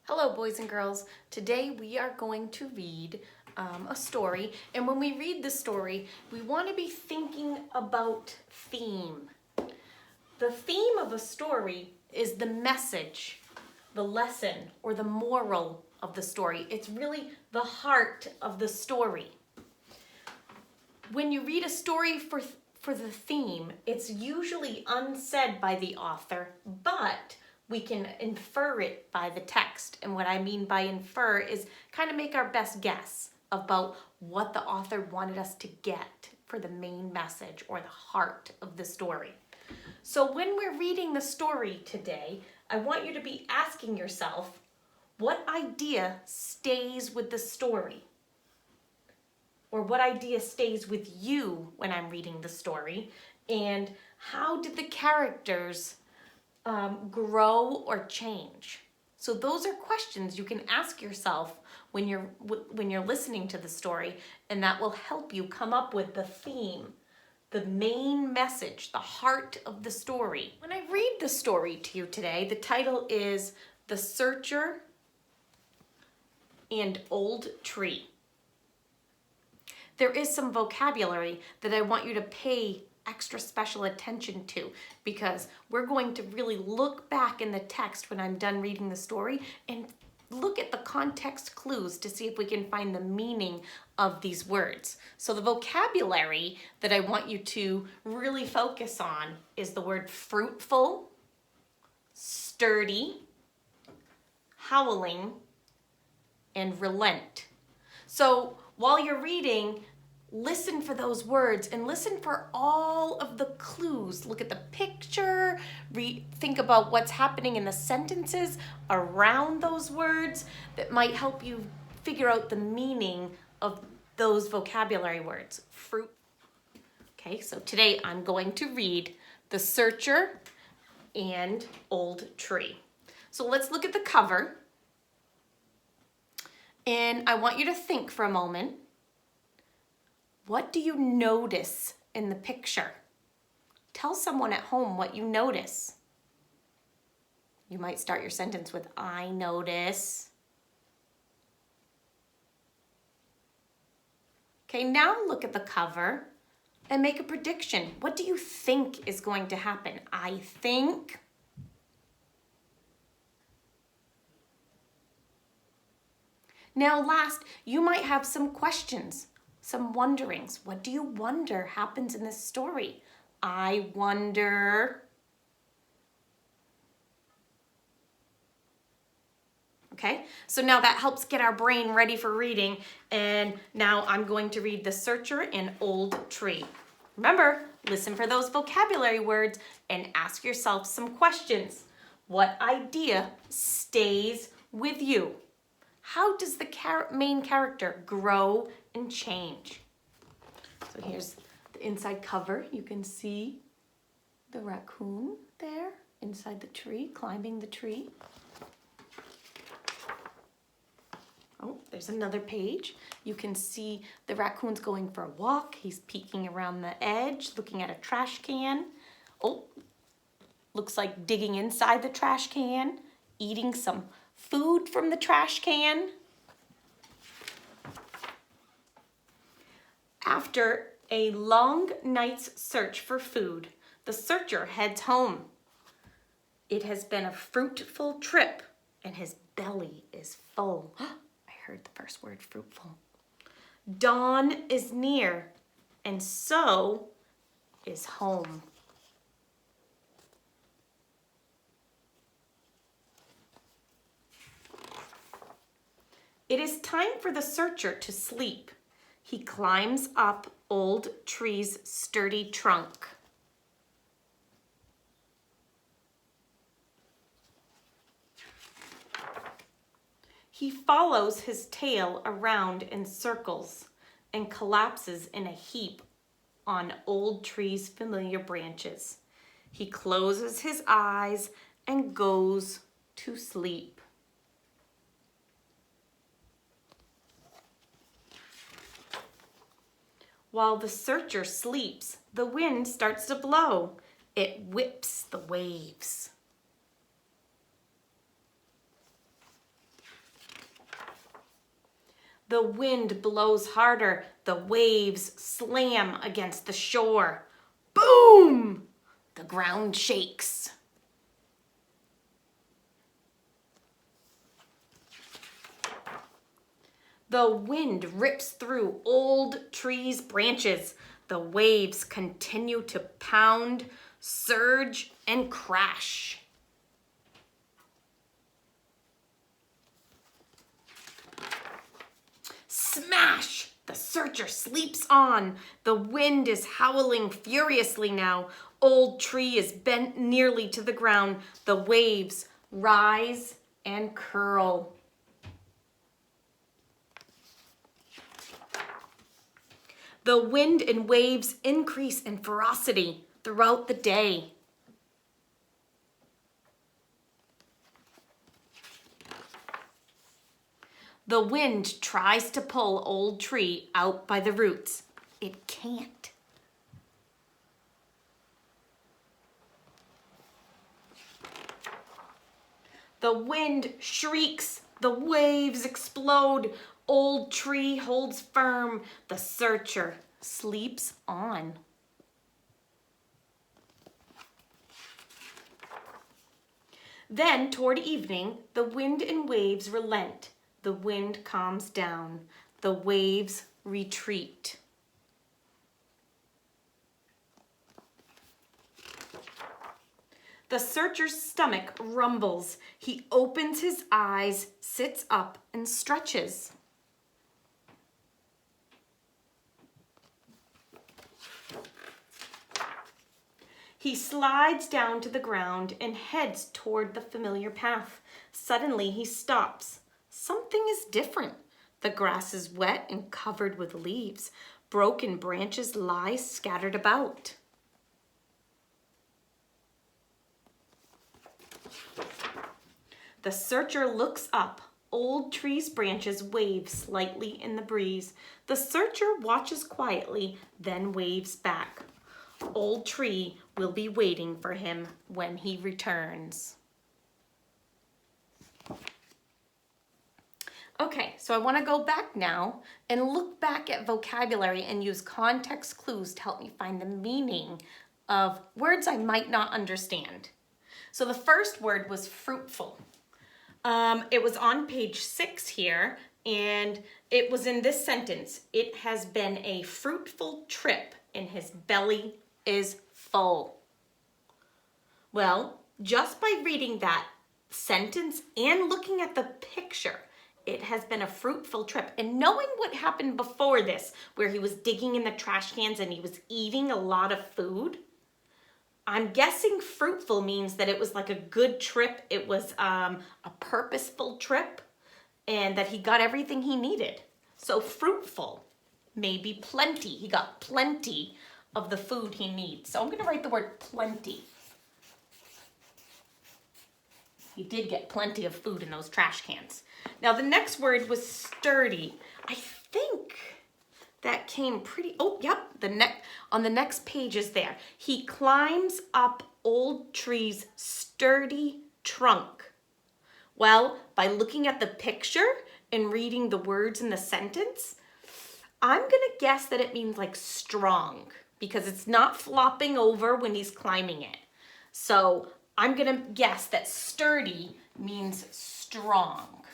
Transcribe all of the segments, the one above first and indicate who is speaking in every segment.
Speaker 1: Hello, boys and girls. Today we are going to read a story, and when we read the story, we want to be thinking about theme. The theme of a story is the message, the lesson, or the moral of the story. It's really the heart of the story. When you read a story for the theme, it's usually unsaid by the author, but we can infer it by the text. And what I mean by infer is kind of make our best guess about what the author wanted us to get for the main message or the heart of the story. So when we're reading the story today, I want you to be asking yourself, what idea stays with the story? Or what idea stays with you when I'm reading the story? And how did the characters grow or change? So those are questions you can ask yourself when you're listening to the story, and that will help you come up with the theme, the main message, the heart of the story. When I read the story to you today, the title is The Searcher and Old Tree. There is some vocabulary that I want you to pay extra special attention to, because we're going to really look back in the text when I'm done reading the story and look at the context clues to see if we can find the meaning of these words. So the vocabulary that I want you to really focus on is the word fruitful, sturdy, howling, and relent. So while you're reading, listen for those words and listen for all of the clues. Look at the picture, think about what's happening in the sentences around those words that might help you figure out the meaning of those vocabulary words. Fruit. Okay, so today I'm going to read The Searcher and Old Tree. So let's look at the cover. And I want you to think for a moment. What do you notice in the picture? Tell someone at home what you notice. You might start your sentence with, I notice. Okay, now look at the cover and make a prediction. What do you think is going to happen? I think. Now last, you might have some questions, some wonderings. What do you wonder happens in this story? I wonder. Okay, so now that helps get our brain ready for reading. And now I'm going to read The Searcher and Old Tree. Remember, listen for those vocabulary words and ask yourself some questions. What idea stays with you? How does the main character grow and change? So here's the inside cover. You can see the raccoon there inside the tree, climbing the tree. Oh, there's another page. You can see the raccoon's going for a walk. He's peeking around the edge, looking at a trash can. Oh, looks like digging inside the trash can, eating some food from the trash can. After a long night's search for food, the searcher heads home. It has been a fruitful trip, and his belly is full. I heard the first word, fruitful. Dawn is near, and so is home. It is time for the searcher to sleep. He climbs up Old Tree's sturdy trunk. He follows his tail around in circles and collapses in a heap on Old Tree's familiar branches. He closes his eyes and goes to sleep. While the searcher sleeps, the wind starts to blow. It whips the waves. The wind blows harder. The waves slam against the shore. Boom! The ground shakes. The wind rips through old trees' branches. The waves continue to pound, surge, and crash. Smash! The searcher sleeps on. The wind is howling furiously now. Old tree is bent nearly to the ground. The waves rise and curl. The wind and waves increase in ferocity throughout the day. The wind tries to pull old tree out by the roots. It can't. The wind shrieks. The waves explode. Old tree holds firm. The searcher sleeps on. Then, toward evening, the wind and waves relent. The wind calms down. The waves retreat. The searcher's stomach rumbles. He opens his eyes, sits up, and stretches. He slides down to the ground and heads toward the familiar path. Suddenly, he stops. Something is different. The grass is wet and covered with leaves. Broken branches lie scattered about. The searcher looks up. Old tree's branches wave slightly in the breeze. The searcher watches quietly, then waves back. Old tree will be waiting for him when he returns. Okay, so I want to go back now and look back at vocabulary and use context clues to help me find the meaning of words I might not understand. So the first word was fruitful. It was on page 6 here, and it was in this sentence. It has been a fruitful trip, and his belly is full. Well, just by reading that sentence and looking at the picture, it has been a fruitful trip. And knowing what happened before this, where he was digging in the trash cans and he was eating a lot of food, I'm guessing fruitful means that it was like a good trip. It was a purposeful trip and that he got everything he needed. So fruitful, maybe plenty. He got plenty of the food he needs. So I'm going to write the word plenty. He did get plenty of food in those trash cans. Now the next word was sturdy. I think that came pretty, oh, yep, on the next page is there. He climbs up old tree's sturdy trunk. Well, by looking at the picture and reading the words in the sentence, I'm gonna guess that it means like strong because it's not flopping over when he's climbing it. So I'm gonna guess that sturdy means strong.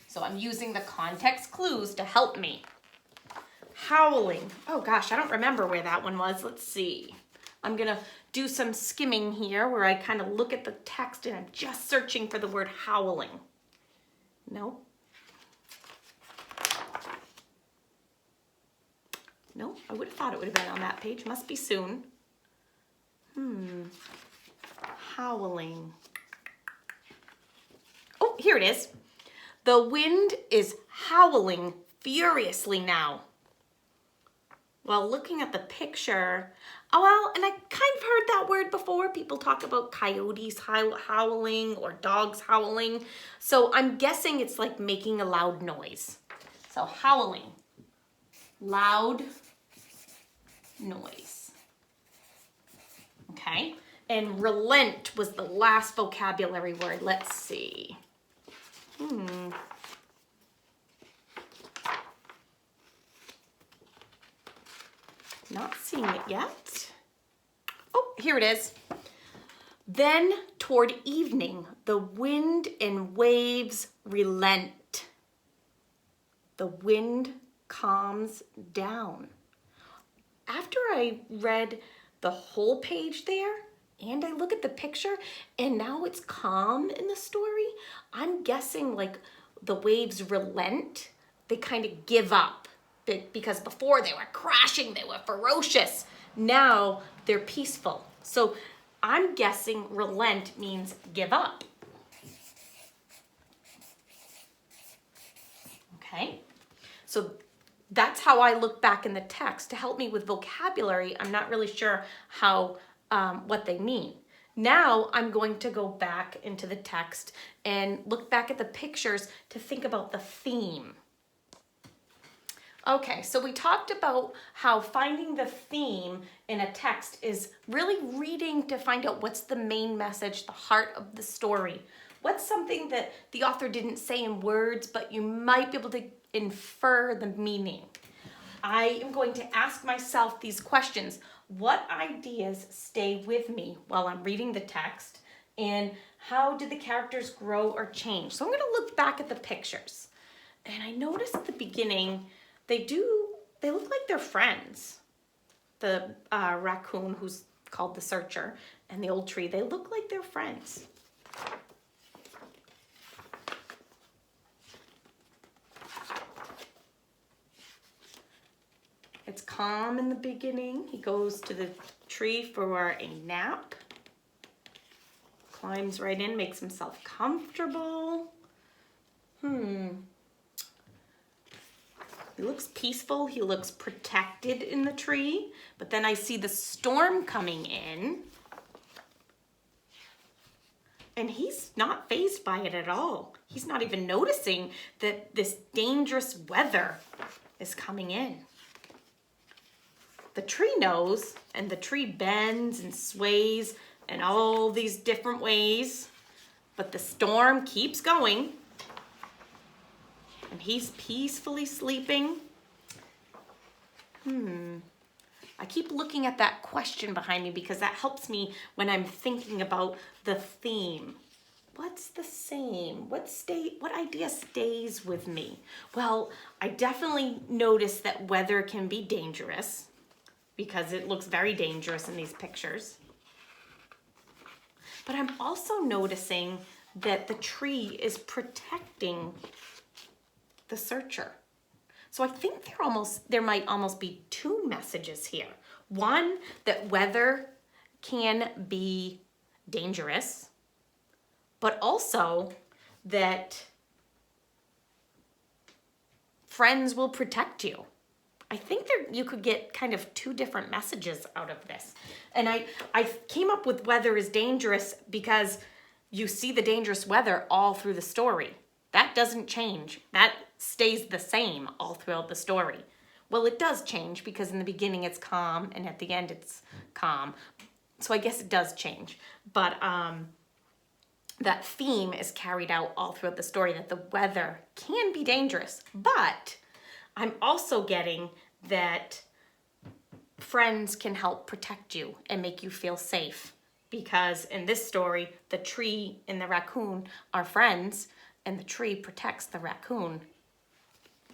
Speaker 1: So I'm using the context clues to help me. Howling. Oh gosh, I don't remember where that one was. Let's see. I'm gonna do some skimming here where I kind of look at the text and I'm just searching for the word howling. No. No, I would have thought it would have been on that page. Must be soon. Howling. Oh, here it is. The wind is howling furiously now. Well, looking at the picture, oh, well, and I kind of heard that word before. People talk about coyotes howling or dogs howling. So I'm guessing it's like making a loud noise. So howling, loud noise. Okay, and relent was the last vocabulary word. Let's see. Not seeing it yet. Oh, here it is. Then toward evening, the wind and waves relent. The wind calms down. After I read the whole page there, and I look at the picture, and now it's calm in the story, I'm guessing like the waves relent. They kind of give up. Because before they were crashing, they were ferocious. Now they're peaceful. So I'm guessing relent means give up. Okay, so that's how I look back in the text. To help me with vocabulary, I'm not really sure how what they mean. Now I'm going to go back into the text and look back at the pictures to think about the theme. Okay, so we talked about how finding the theme in a text is really reading to find out what's the main message, the heart of the story. What's something that the author didn't say in words, but you might be able to infer the meaning. I am going to ask myself these questions. What ideas stay with me while I'm reading the text? And how did the characters grow or change? So I'm going to look back at the pictures. And I noticed at the beginning, they look like they're friends. The raccoon, who's called the searcher, and the old tree, they look like they're friends. It's calm in the beginning. He goes to the tree for a nap. Climbs right in, makes himself comfortable. He looks peaceful. He looks protected in the tree. But then I see the storm coming in. And he's not fazed by it at all. He's not even noticing that this dangerous weather is coming in. The tree knows, and the tree bends and sways in all these different ways. But the storm keeps going. And he's peacefully sleeping. I keep looking at that question behind me because that helps me when I'm thinking about the theme. What's the same? What idea stays with me? Well, I definitely notice that weather can be dangerous because it looks very dangerous in these pictures. But I'm also noticing that the tree is protecting the searcher. So I think there might almost be two messages here. One, that weather can be dangerous, but also that friends will protect you. I think you could get kind of two different messages out of this. And I came up with weather is dangerous because you see the dangerous weather all through the story. That doesn't change. That stays the same all throughout the story. Well, it does change because in the beginning it's calm and at the end it's calm. So I guess it does change. But that theme is carried out all throughout the story, that the weather can be dangerous. But I'm also getting that friends can help protect you and make you feel safe. Because in this story, the tree and the raccoon are friends, and the tree protects the raccoon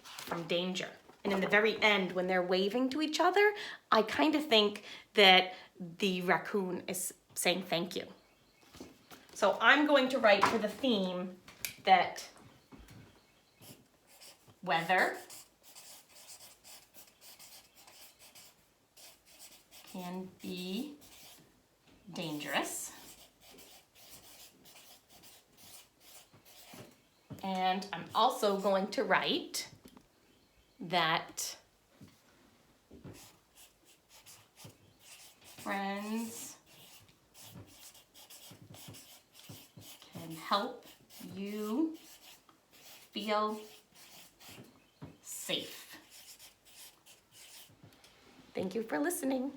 Speaker 1: from danger. And in the very end, when they're waving to each other, I kind of think that the raccoon is saying thank you. So I'm going to write for the theme that weather can be dangerous. And I'm also going to write that friends can help you feel safe. Thank you for listening.